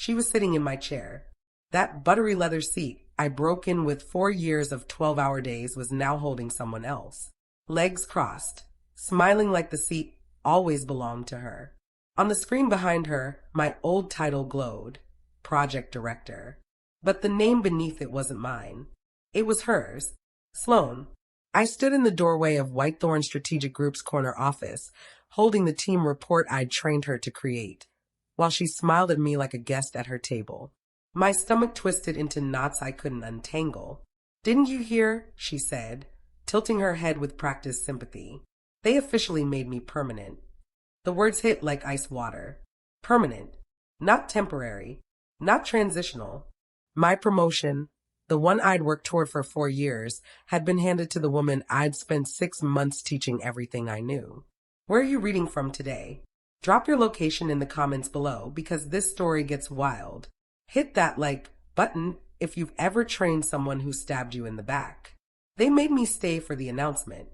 She was sitting in my chair. That buttery leather seat I broke in with 4 years of 12-hour days was now holding someone else. Legs crossed, smiling like the seat always belonged to her. On the screen behind her, my old title glowed, Project Director. But the name beneath it wasn't mine. It was hers, Sloane. I stood in the doorway of Whitethorn Strategic Group's corner office, holding the team report I'd trained her to create, while she smiled at me like a guest at her table. My stomach twisted into knots I couldn't untangle. "Didn't you hear?" she said, tilting her head with practiced sympathy. "They officially made me permanent." The words hit like ice water. Permanent. Not temporary. Not transitional. My promotion, the one I'd worked toward for 4 years, had been handed to the woman I'd spent 6 months teaching everything I knew. Where are you reading from today? Drop your location in the comments below because this story gets wild. Hit that like button if you've ever trained someone who stabbed you in the back. They made me stay for the announcement.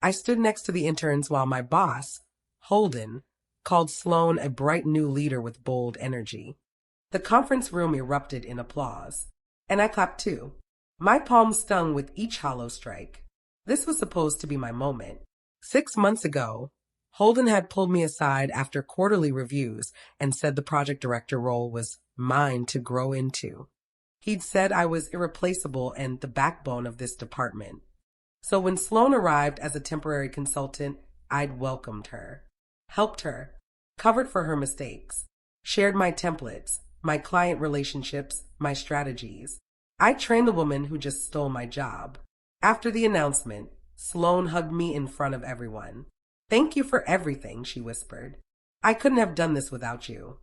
I stood next to the interns while my boss, Holden, called Sloane a bright new leader with bold energy. The conference room erupted in applause, and I clapped too. My palms stung with each hollow strike. This was supposed to be my moment. 6 months ago, Holden had pulled me aside after quarterly reviews and said the project director role was mine to grow into. He'd said I was irreplaceable and the backbone of this department. So when Sloane arrived as a temporary consultant, I'd welcomed her, helped her, covered for her mistakes, shared my templates, my client relationships, my strategies. I trained the woman who just stole my job. After the announcement, Sloane hugged me in front of everyone. "Thank you for everything," she whispered. "I couldn't have done this without you."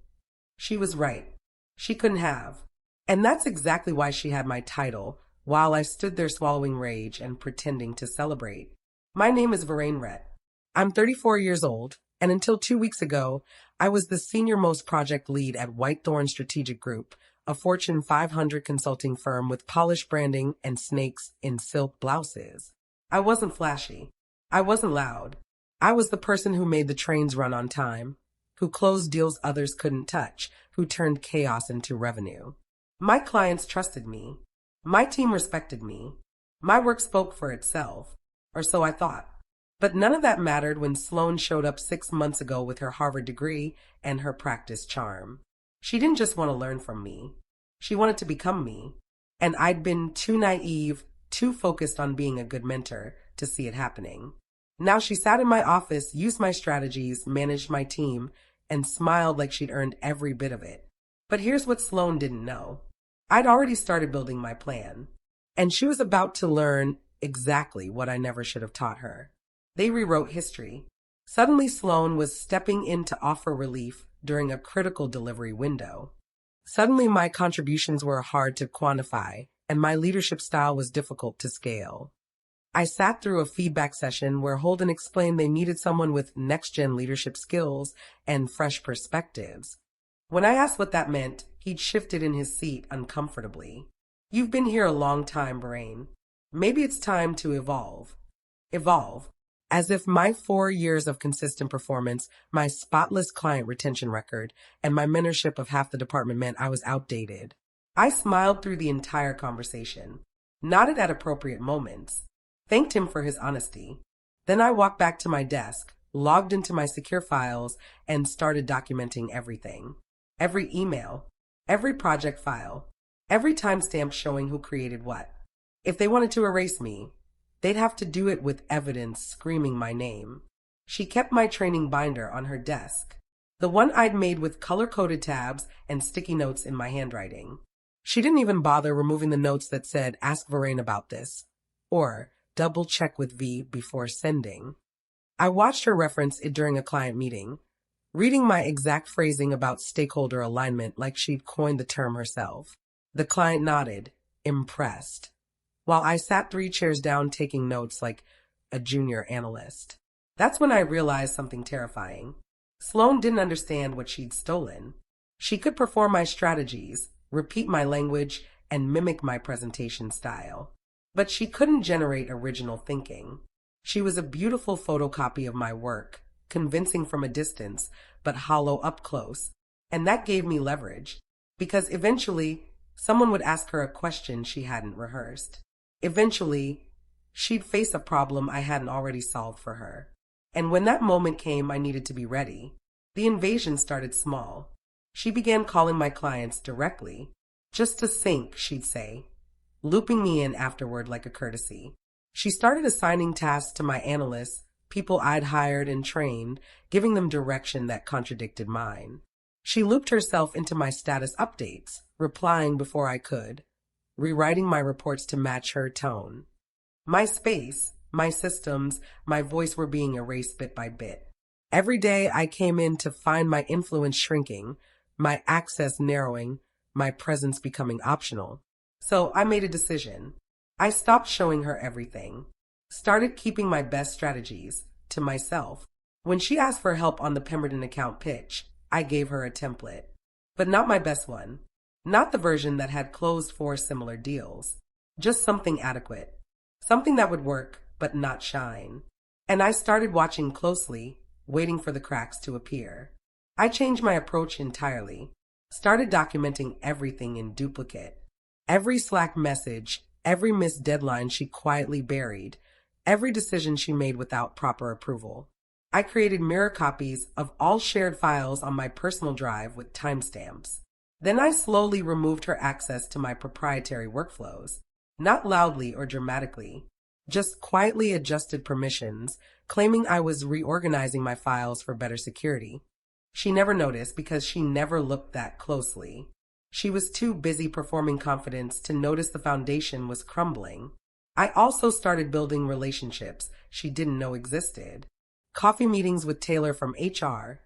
She was right. She couldn't have. And that's exactly why she had my title, while I stood there swallowing rage and pretending to celebrate. My name is Veraine Rhett. I'm 34 years old, and until 2 weeks ago, I was the senior-most project lead at Whitethorn Strategic Group, a Fortune 500 consulting firm with polished branding and snakes in silk blouses. I wasn't flashy. I wasn't loud. I was the person who made the trains run on time, who closed deals others couldn't touch, who turned chaos into revenue. My clients trusted me. My team respected me. My work spoke for itself, or so I thought. But none of that mattered when Sloane showed up 6 months ago with her Harvard degree and her practice charm. She didn't just want to learn from me. She wanted to become me. And I'd been too naive, too focused on being a good mentor to see it happening. Now she sat in my office, used my strategies, managed my team, and smiled like she'd earned every bit of it. But here's what Sloane didn't know. I'd already started building my plan, and she was about to learn exactly what I never should have taught her. They rewrote history. Suddenly Sloane was stepping in to offer relief during a critical delivery window. Suddenly my contributions were hard to quantify, and my leadership style was difficult to scale. I sat through a feedback session where Holden explained they needed someone with next-gen leadership skills and fresh perspectives. When I asked what that meant, he'd shifted in his seat uncomfortably. "You've been here a long time, Veraine. Maybe it's time to evolve." Evolve. As if my 4 years of consistent performance, my spotless client retention record, and my mentorship of half the department meant I was outdated. I smiled through the entire conversation, nodded at appropriate moments, thanked him for his honesty. Then I walked back to my desk, logged into my secure files, and started documenting everything. Every email, every project file, every timestamp showing who created what. If they wanted to erase me, they'd have to do it with evidence screaming my name. She kept my training binder on her desk, the one I'd made with color-coded tabs and sticky notes in my handwriting. She didn't even bother removing the notes that said, "Ask Veraine about this," or "Double check with V before sending." I watched her reference it during a client meeting, reading my exact phrasing about stakeholder alignment like she'd coined the term herself. The client nodded, impressed, while I sat 3 chairs down taking notes like a junior analyst. That's when I realized something terrifying. Sloane didn't understand what she'd stolen. She could perform my strategies, repeat my language, and mimic my presentation style. But she couldn't generate original thinking. She was a beautiful photocopy of my work, convincing from a distance, but hollow up close, and that gave me leverage. because eventually someone would ask her a question she hadn't rehearsed. Eventually, she'd face a problem I hadn't already solved for her. And when that moment came, I needed to be ready. The invasion started small. She began calling my clients directly. Just to sync, she'd say, looping me in afterward like a courtesy. She started assigning tasks to my analysts, people I'd hired and trained, giving them direction that contradicted mine. She looped herself into my status updates, replying before I could, rewriting my reports to match her tone. My space, my systems, my voice were being erased bit by bit. Every day I came in to find my influence shrinking, my access narrowing, my presence becoming optional. So I made a decision. I stopped showing her everything, started keeping my best strategies to myself. When she asked for help on the Pemberton account pitch, I gave her a template, but not my best one, not the version that had closed 4 similar deals, just something adequate, something that would work but not shine. And I started watching closely, waiting for the cracks to appear. I changed my approach entirely, started documenting everything in duplicate. Every Slack message, every missed deadline she quietly buried, every decision she made without proper approval. I created mirror copies of all shared files on my personal drive with timestamps. Then I slowly removed her access to my proprietary workflows, not loudly or dramatically, just quietly adjusted permissions, claiming I was reorganizing my files for better security. She never noticed because she never looked that closely. She was too busy performing confidence to notice the foundation was crumbling. I also started building relationships she didn't know existed. Coffee meetings with Taylor from HR,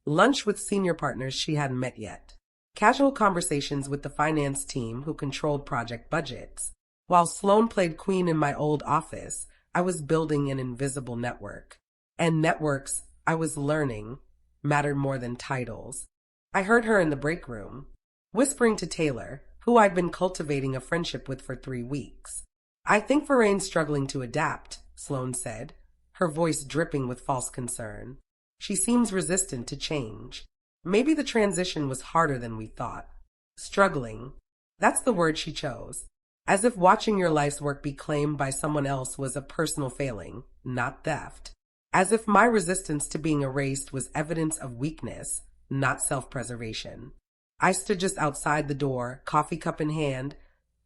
lunch with senior partners she hadn't met yet, casual conversations with the finance team who controlled project budgets. While Sloan played queen in my old office, I was building an invisible network. And networks, I was learning, mattered more than titles. I heard her in the break room, whispering to Taylor, who I'd been cultivating a friendship with for 3 weeks. I think Veraine's struggling to adapt, Sloan said, her voice dripping with false concern. She seems resistant to change. Maybe the transition was harder than we thought. Struggling. That's the word she chose. As if watching your life's work be claimed by someone else was a personal failing, not theft. As if my resistance to being erased was evidence of weakness, not self-preservation. I stood just outside the door, coffee cup in hand,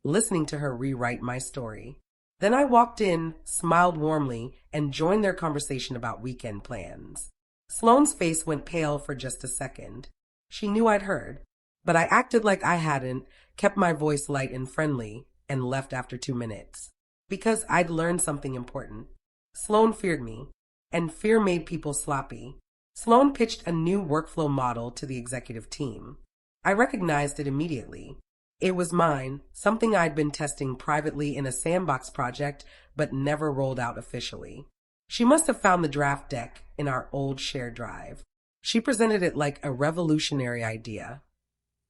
listening to her rewrite my story. Then I walked in, smiled warmly, and joined their conversation about weekend plans. Sloane's face went pale for just a second. She knew I'd heard, but I acted like I hadn't, kept my voice light and friendly, and left after 2 minutes. Because I'd learned something important. Sloan feared me, and fear made people sloppy. Sloan pitched a new workflow model to the executive team. I recognized it immediately. It was mine, something I'd been testing privately in a sandbox project, but never rolled out officially. She must have found the draft deck in our old shared drive. She presented it like a revolutionary idea.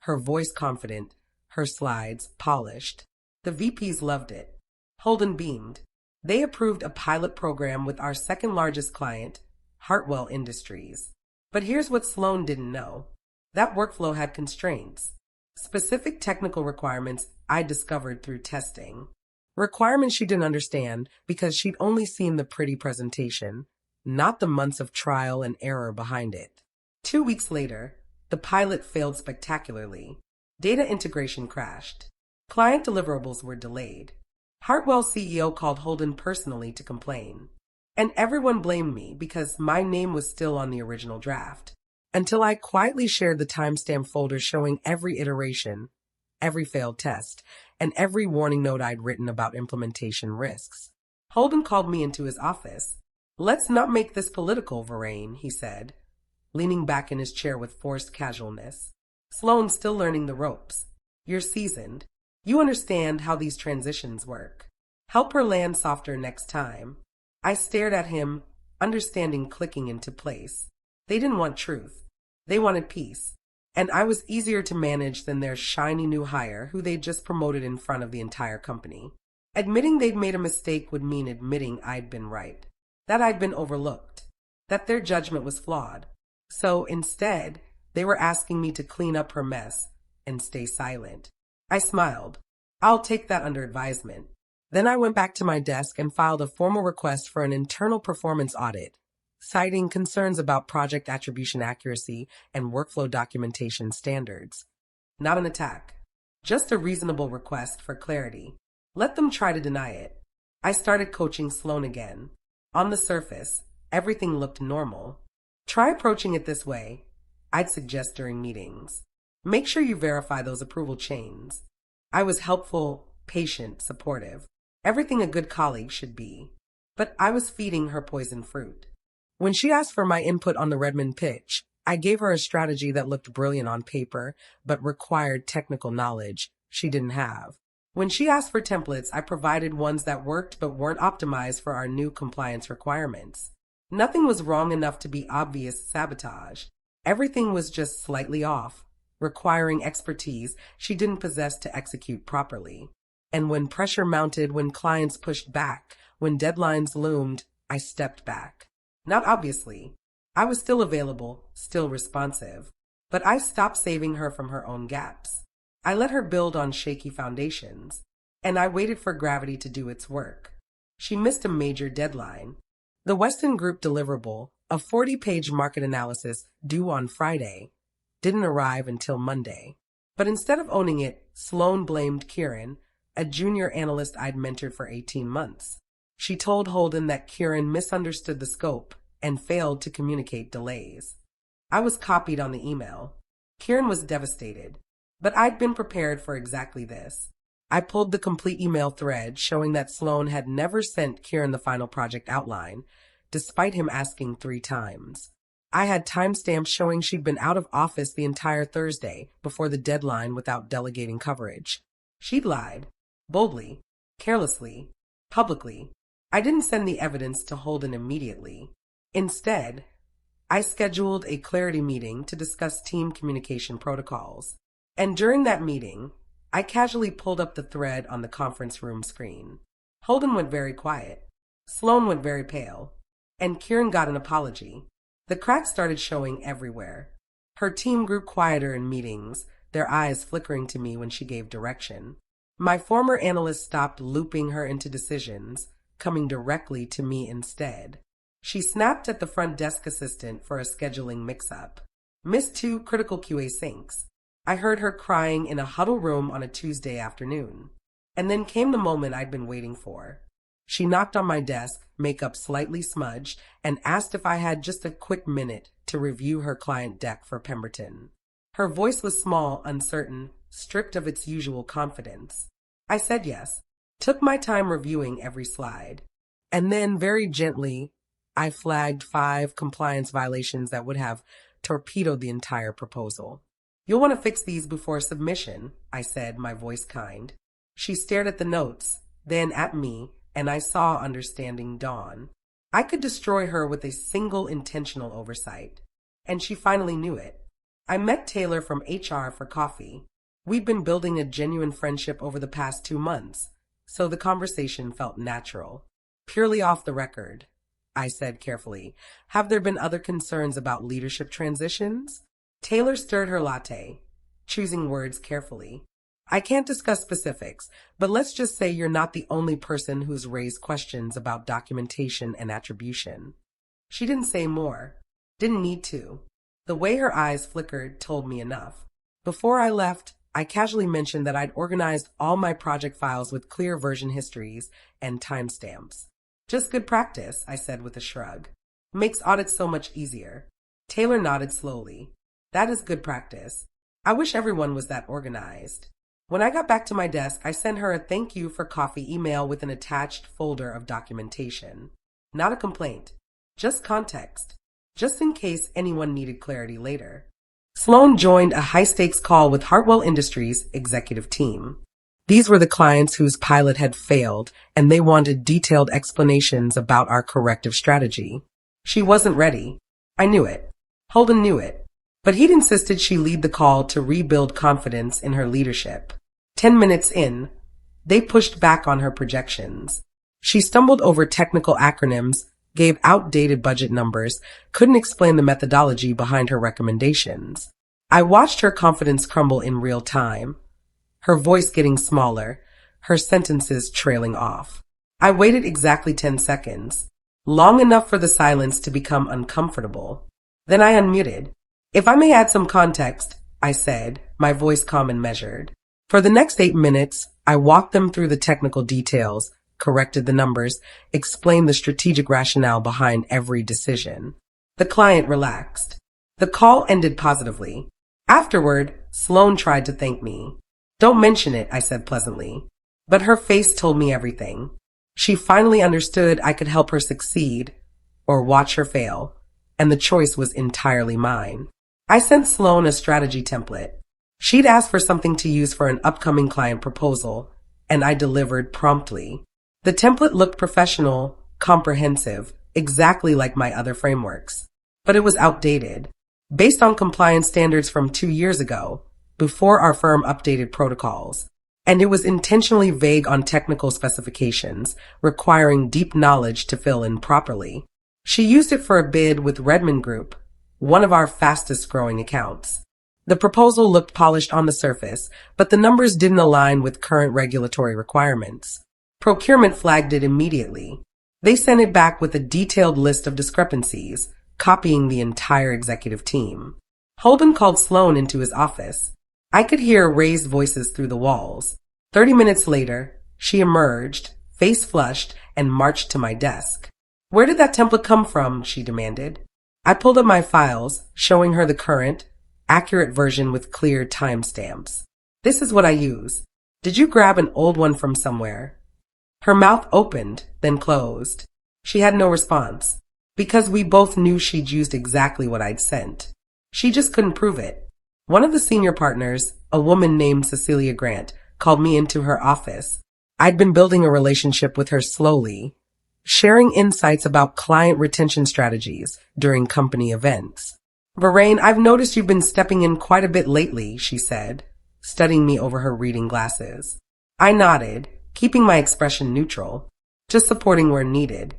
Her voice confident, her slides polished. The VPs loved it. Holden beamed. They approved a pilot program with our second largest client, Hartwell Industries. But here's what Sloan didn't know. That workflow had constraints. Specific technical requirements I discovered through testing. Requirements she didn't understand because she'd only seen the pretty presentation, not the months of trial and error behind it. 2 weeks later, the pilot failed spectacularly. Data integration crashed. Client deliverables were delayed. Hartwell's CEO called Holden personally to complain. And everyone blamed me because my name was still on the original draft. Until I quietly shared the timestamp folder showing every iteration, every failed test, and every warning note I'd written about implementation risks. Holden called me into his office. "Let's not make this political, Veraine," he said, leaning back in his chair with forced casualness. "Sloan's still learning the ropes. You're seasoned. You understand how these transitions work. Help her land softer next time." I stared at him, understanding clicking into place. They didn't want truth. They wanted peace. And I was easier to manage than their shiny new hire who they'd just promoted in front of the entire company. Admitting they'd made a mistake would mean admitting I'd been right, that I'd been overlooked, that their judgment was flawed. So instead, they were asking me to clean up her mess and stay silent. I smiled. I'll take that under advisement. Then I went back to my desk and filed a formal request for an internal performance audit, citing concerns about project attribution accuracy and workflow documentation standards. Not an attack, just a reasonable request for clarity. Let them try to deny it. I started coaching Sloan again. On the surface, everything looked normal. Try approaching it this way, I'd suggest during meetings. Make sure you verify those approval chains. I was helpful, patient, supportive. Everything a good colleague should be. But I was feeding her poison fruit. When she asked for my input on the Redmond pitch, I gave her a strategy that looked brilliant on paper, but required technical knowledge she didn't have. When she asked for templates, I provided ones that worked but weren't optimized for our new compliance requirements. Nothing was wrong enough to be obvious sabotage. Everything was just slightly off, requiring expertise she didn't possess to execute properly. And when pressure mounted, when clients pushed back, when deadlines loomed, I stepped back. Not obviously. I was still available, still responsive. But I stopped saving her from her own gaps. I let her build on shaky foundations, and I waited for gravity to do its work. She missed a major deadline. The Weston Group deliverable, a 40-page market analysis due on Friday, didn't arrive until Monday. But instead of owning it, Sloan blamed Kieran, a junior analyst I'd mentored for 18 months. She told Holden that Kieran misunderstood the scope and failed to communicate delays. I was copied on the email. Kieran was devastated, but I'd been prepared for exactly this. I pulled the complete email thread showing that Sloan had never sent Kieran the final project outline, despite him asking 3 times. I had timestamps showing she'd been out of office the entire Thursday before the deadline without delegating coverage. She'd lied, boldly, carelessly, publicly. I didn't send the evidence to Holden immediately. Instead, I scheduled a clarity meeting to discuss team communication protocols. And during that meeting, I casually pulled up the thread on the conference room screen. Holden went very quiet. Sloan went very pale. And Kieran got an apology. The cracks started showing everywhere. Her team grew quieter in meetings, their eyes flickering to me when she gave direction. My former analyst stopped looping her into decisions, coming directly to me instead. She snapped at the front desk assistant for a scheduling mix-up. Missed 2 critical QA syncs. I heard her crying in a huddle room on a Tuesday afternoon. And then came the moment I'd been waiting for. She knocked on my desk, makeup slightly smudged, and asked if I had just a quick minute to review her client deck for Pemberton. Her voice was small, uncertain, stripped of its usual confidence. I said yes, took my time reviewing every slide. And then, very gently, I flagged 5 compliance violations that would have torpedoed the entire proposal. You'll want to fix these before submission, I said, my voice kind. She stared at the notes, then at me, and I saw understanding dawn. I could destroy her with a single intentional oversight. And she finally knew it. I met Taylor from HR for coffee. We'd been building a genuine friendship over the past 2 months, so the conversation felt natural. Purely off the record, I said carefully. Have there been other concerns about leadership transitions? Taylor stirred her latte, choosing words carefully. I can't discuss specifics, but let's just say you're not the only person who's raised questions about documentation and attribution. She didn't say more. Didn't need to. The way her eyes flickered told me enough. Before I left, I casually mentioned that I'd organized all my project files with clear version histories and timestamps. Just good practice, I said with a shrug. Makes audits so much easier. Taylor nodded slowly. That is good practice. I wish everyone was that organized. When I got back to my desk, I sent her a thank you for coffee email with an attached folder of documentation. Not a complaint, just context, just in case anyone needed clarity later. Sloan joined a high-stakes call with Hartwell Industries' executive team. These were the clients whose pilot had failed, and they wanted detailed explanations about our corrective strategy. She wasn't ready. I knew it. Holden knew it. But he'd insisted she lead the call to rebuild confidence in her leadership. 10 minutes in, they pushed back on her projections. She stumbled over technical acronyms, gave outdated budget numbers, couldn't explain the methodology behind her recommendations. I watched her confidence crumble in real time, her voice getting smaller, her sentences trailing off. I waited exactly 10 seconds, long enough for the silence to become uncomfortable. Then I unmuted. If I may add some context, I said, my voice calm and measured. For the next 8 minutes, I walked them through the technical details, corrected the numbers, explained the strategic rationale behind every decision. The client relaxed. The call ended positively. Afterward, Sloane tried to thank me. Don't mention it, I said pleasantly. But her face told me everything. She finally understood I could help her succeed or watch her fail, and the choice was entirely mine. I sent Sloane a strategy template. She'd asked for something to use for an upcoming client proposal, and I delivered promptly. The template looked professional, comprehensive, exactly like my other frameworks. But it was outdated, based on compliance standards from 2 years ago, before our firm updated protocols. And it was intentionally vague on technical specifications, requiring deep knowledge to fill in properly. She used it for a bid with Redmond Group, one of our fastest growing accounts. The proposal looked polished on the surface, but the numbers didn't align with current regulatory requirements. Procurement flagged it immediately. They sent it back with a detailed list of discrepancies, copying the entire executive team. Holden called Sloane into his office. I could hear raised voices through the walls. 30 minutes later, she emerged, face flushed, and marched to my desk. Where did that template come from? She demanded. I pulled up my files, showing her the current, accurate version with clear timestamps. This is what I use. Did you grab an old one from somewhere? Her mouth opened, then closed. She had no response, because we both knew she'd used exactly what I'd sent. She just couldn't prove it. One of the senior partners, a woman named Cecilia Grant, called me into her office. I'd been building a relationship with her slowly, sharing insights about client retention strategies during company events. Veraine, I've noticed you've been stepping in quite a bit lately, she said, studying me over her reading glasses. I nodded, keeping my expression neutral, just supporting where needed.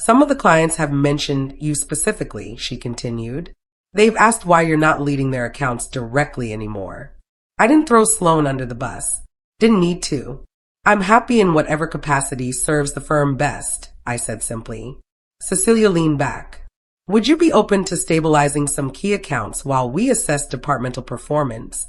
Some of the clients have mentioned you specifically, she continued. They've asked why you're not leading their accounts directly anymore. I didn't throw Sloane under the bus. Didn't need to. I'm happy in whatever capacity serves the firm best, I said simply. Cecilia leaned back. Would you be open to stabilizing some key accounts while we assess departmental performance?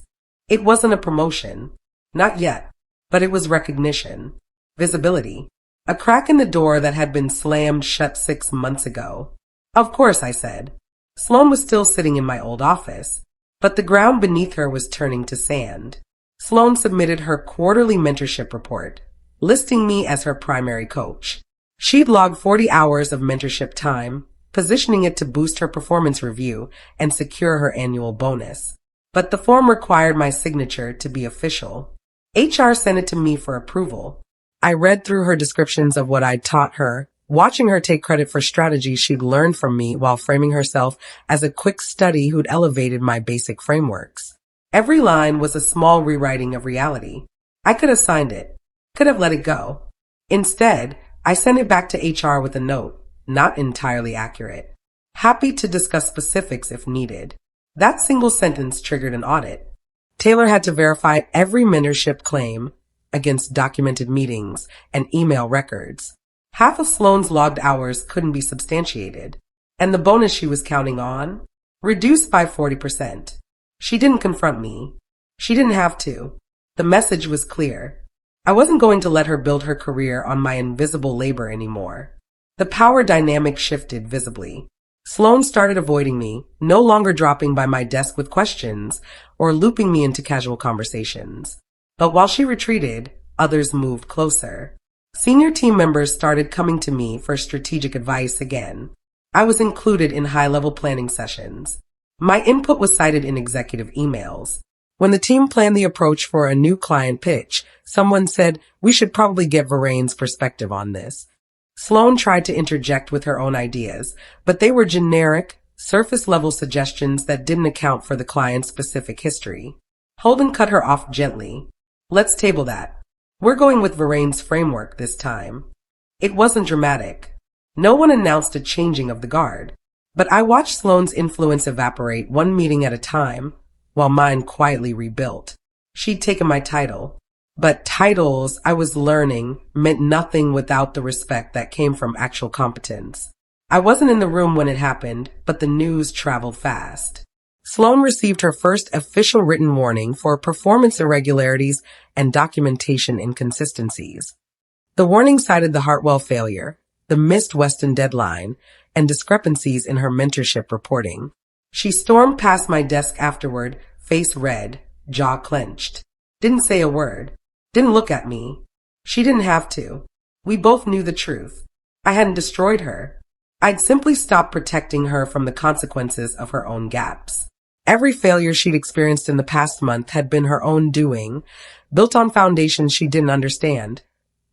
It wasn't a promotion. Not yet. But it was recognition. Visibility. A crack in the door that had been slammed shut 6 months ago. Of course, I said. Sloane was still sitting in my old office, but the ground beneath her was turning to sand. Sloane submitted her quarterly mentorship report, listing me as her primary coach. She'd logged 40 hours of mentorship time, positioning it to boost her performance review and secure her annual bonus. But the form required my signature to be official. HR sent it to me for approval. I read through her descriptions of what I'd taught her, watching her take credit for strategies she'd learned from me while framing herself as a quick study who'd elevated my basic frameworks. Every line was a small rewriting of reality. I could have signed it, could have let it go. Instead, I sent it back to HR with a note, not entirely accurate. Happy to discuss specifics if needed. That single sentence triggered an audit. Taylor had to verify every mentorship claim against documented meetings and email records. Half of Sloane's logged hours couldn't be substantiated, and the bonus she was counting on reduced by 40%. She didn't confront me. She didn't have to. The message was clear. I wasn't going to let her build her career on my invisible labor anymore. The power dynamic shifted visibly. Sloane started avoiding me, no longer dropping by my desk with questions or looping me into casual conversations. But while she retreated, others moved closer. Senior team members started coming to me for strategic advice again. I was included in high-level planning sessions. My input was cited in executive emails. When the team planned the approach for a new client pitch, someone said, we should probably get Veraine's perspective on this. Sloane tried to interject with her own ideas, but they were generic, surface-level suggestions that didn't account for the client's specific history. Holden cut her off gently. Let's table that. We're going with Veraine's framework this time. It wasn't dramatic. No one announced a changing of the guard. But I watched Sloane's influence evaporate one meeting at a time, while mine quietly rebuilt. She'd taken my title. But titles, I was learning, meant nothing without the respect that came from actual competence. I wasn't in the room when it happened, but the news traveled fast. Sloane received her first official written warning for performance irregularities and documentation inconsistencies. The warning cited the Hartwell failure, the missed Weston deadline, and discrepancies in her mentorship reporting. She stormed past my desk afterward, face red, jaw clenched. Didn't say a word. Didn't look at me. She didn't have to. We both knew the truth. I hadn't destroyed her. I'd simply stopped protecting her from the consequences of her own gaps. Every failure she'd experienced in the past month had been her own doing, built on foundations she didn't understand,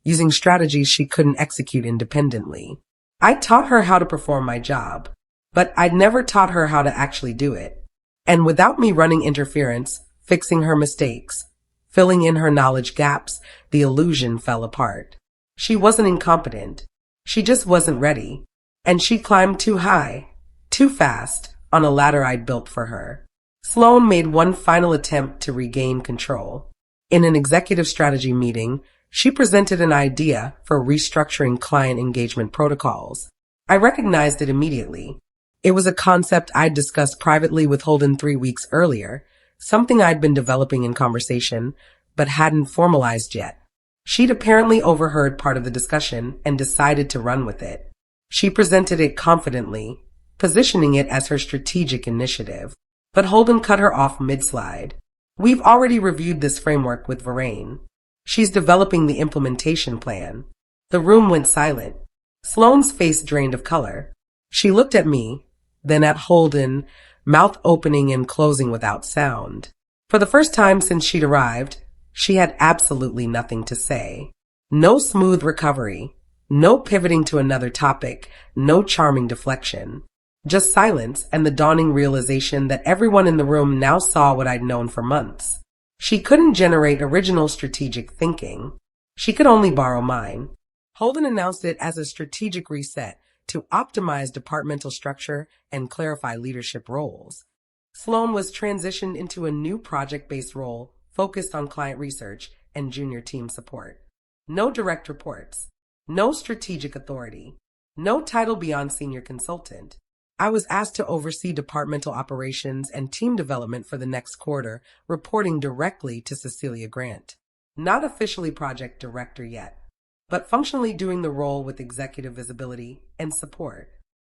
using strategies she couldn't execute independently. I taught her how to perform my job, but I'd never taught her how to actually do it. And without me running interference, fixing her mistakes, filling in her knowledge gaps, the illusion fell apart. She wasn't incompetent. She just wasn't ready. And she climbed too high, too fast, on a ladder I'd built for her. Sloane made one final attempt to regain control. In an executive strategy meeting, she presented an idea for restructuring client engagement protocols. I recognized it immediately. It was a concept I'd discussed privately with Holden 3 weeks earlier, something I'd been developing in conversation, but hadn't formalized yet. She'd apparently overheard part of the discussion and decided to run with it. She presented it confidently, positioning it as her strategic initiative. But Holden cut her off mid-slide. We've already reviewed this framework with Veraine. She's developing the implementation plan. The room went silent. Sloane's face drained of color. She looked at me, then at Holden, mouth opening and closing without sound. For the first time since she'd arrived, she had absolutely nothing to say. No smooth recovery. No pivoting to another topic, no charming deflection. Just silence and the dawning realization that everyone in the room now saw what I'd known for months. She couldn't generate original strategic thinking. She could only borrow mine. Holden announced it as a strategic reset to optimize departmental structure and clarify leadership roles. Sloane was transitioned into a new project-based role focused on client research and junior team support. No direct reports. No strategic authority. No title beyond senior consultant. I was asked to oversee departmental operations and team development for the next quarter, reporting directly to Cecilia Grant. Not officially project director yet, but functionally doing the role with executive visibility and support.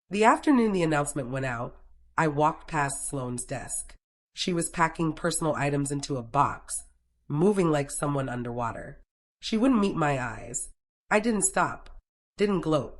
The afternoon the announcement went out, I walked past Sloane's desk. She was packing personal items into a box, moving like someone underwater. She wouldn't meet my eyes. I didn't stop, didn't gloat,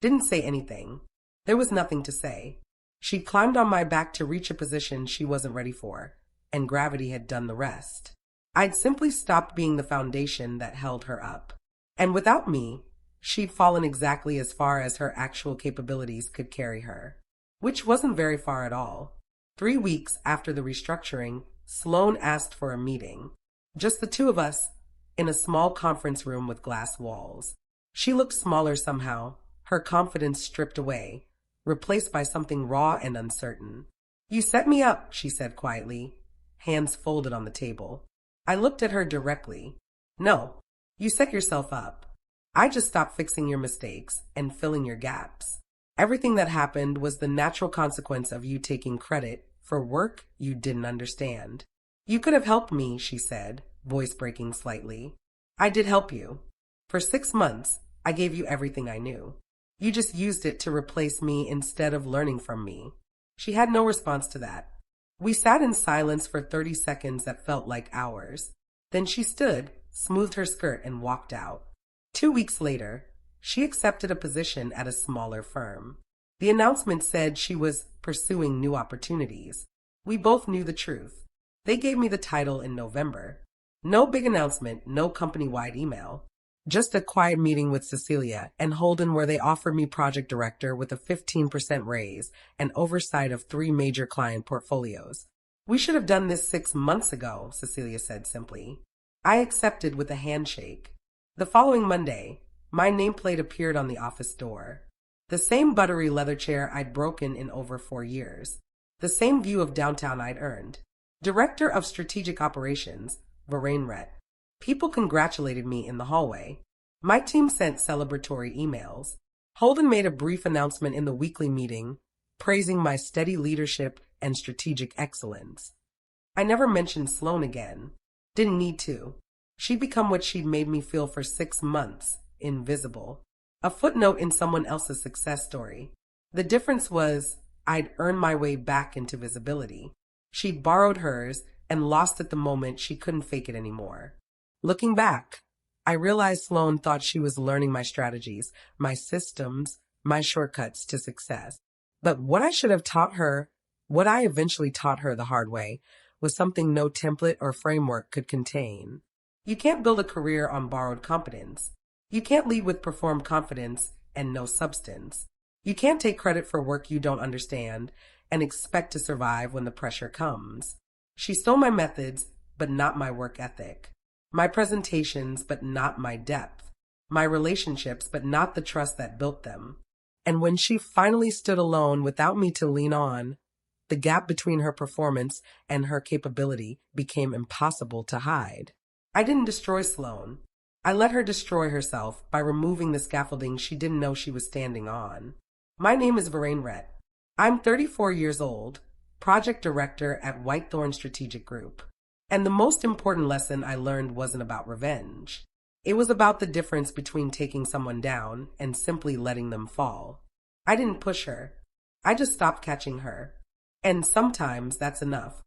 didn't say anything. There was nothing to say. She climbed on my back to reach a position she wasn't ready for, and gravity had done the rest. I'd simply stopped being the foundation that held her up. And without me, she'd fallen exactly as far as her actual capabilities could carry her, which wasn't very far at all. 3 weeks after the restructuring, Sloane asked for a meeting. Just the two of us, in a small conference room with glass walls. She looked smaller somehow, her confidence stripped away, replaced by something raw and uncertain. "You set me up," she said quietly, hands folded on the table. I looked at her directly. "No, you set yourself up. I just stopped fixing your mistakes and filling your gaps. Everything that happened was the natural consequence of you taking credit for work you didn't understand. You could have helped me," she said, voice breaking slightly. "I did help you. For 6 months, I gave you everything I knew. You just used it to replace me instead of learning from me." She had no response to that. We sat in silence for 30 seconds that felt like hours. Then she stood, smoothed her skirt, and walked out. 2 weeks later, she accepted a position at a smaller firm. The announcement said she was pursuing new opportunities. We both knew the truth. They gave me the title in November. No big announcement, no company-wide email. Just a quiet meeting with Cecilia and Holden where they offered me project director with a 15% raise and oversight of 3 major client portfolios. "We should have done this 6 months ago," Cecilia said simply. I accepted with a handshake. The following Monday, my nameplate appeared on the office door. The same buttery leather chair I'd broken in over 4 years. The same view of downtown I'd earned. Director of Strategic Operations, Veraine Rhett. People congratulated me in the hallway. My team sent celebratory emails. Holden made a brief announcement in the weekly meeting, praising my steady leadership and strategic excellence. I never mentioned Sloane again. Didn't need to. She'd become what she'd made me feel for 6 months, invisible. A footnote in someone else's success story. The difference was I'd earned my way back into visibility. She'd borrowed hers and lost it the moment she couldn't fake it anymore. Looking back, I realized Sloane thought she was learning my strategies, my systems, my shortcuts to success. But what I eventually taught her the hard way, was something no template or framework could contain. You can't build a career on borrowed competence. You can't lead with performed confidence and no substance. You can't take credit for work you don't understand and expect to survive when the pressure comes. She stole my methods, but not my work ethic. My presentations, but not my depth. My relationships, but not the trust that built them. And when she finally stood alone without me to lean on, the gap between her performance and her capability became impossible to hide. I didn't destroy Sloane. I let her destroy herself by removing the scaffolding she didn't know she was standing on. My name is Veraine Rhett. I'm 34 years old, project director at Whitethorn Strategic Group. And the most important lesson I learned wasn't about revenge. It was about the difference between taking someone down and simply letting them fall. I didn't push her. I just stopped catching her. And sometimes that's enough.